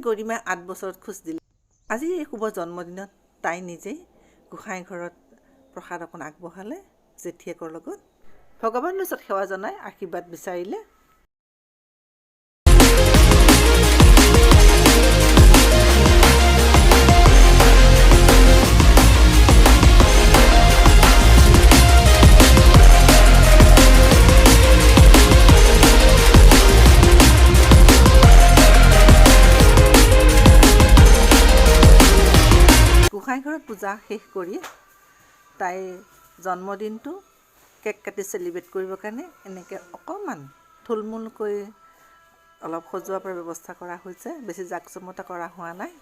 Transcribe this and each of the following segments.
গৰিমাই 8 বছৰত খোজ দিলে। আজি এই শুভ জন্মদিনত তাই নিজেই গোসাঁই ঘৰত প্ৰসাদ অকণ আগবঢ়ালে জেঠীয়েকৰ লগত। ভগৱানৰ ওচৰত সেৱা জনাই আশীৰ্বাদ বিচাৰিলে। গোসাঁই ঘৰত পূজা শেষ কৰি তাইৰ জন্মদিনটো কেক কাটি চেলিব্ৰেট কৰিবৰ কাৰণে এনেকৈ অকণমান থুলমূলকৈ অলপ সজোৱাৰ পৰা ব্যৱস্থা কৰা হৈছে। বেছি জাকজমকতা কৰা হোৱা নাই।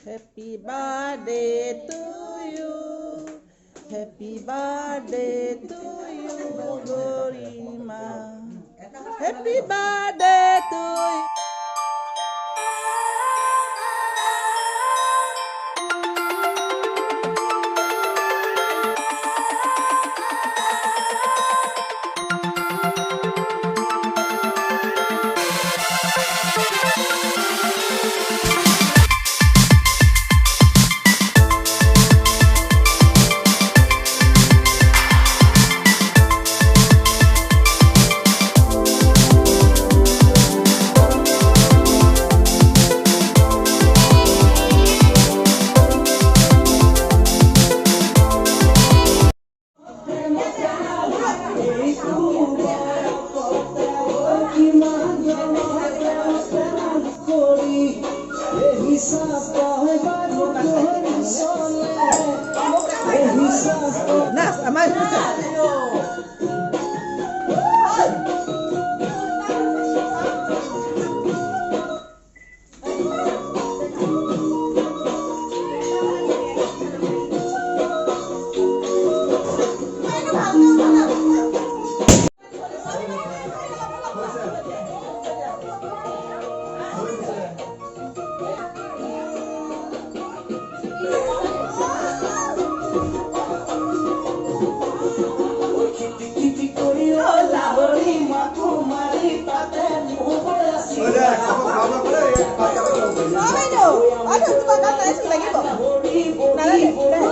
Happy birthday to you. Happy birthday to you, Gorima. Happy birthday to you. Nas, aman. Aduh, tukang kata itu lagi kok. Nah,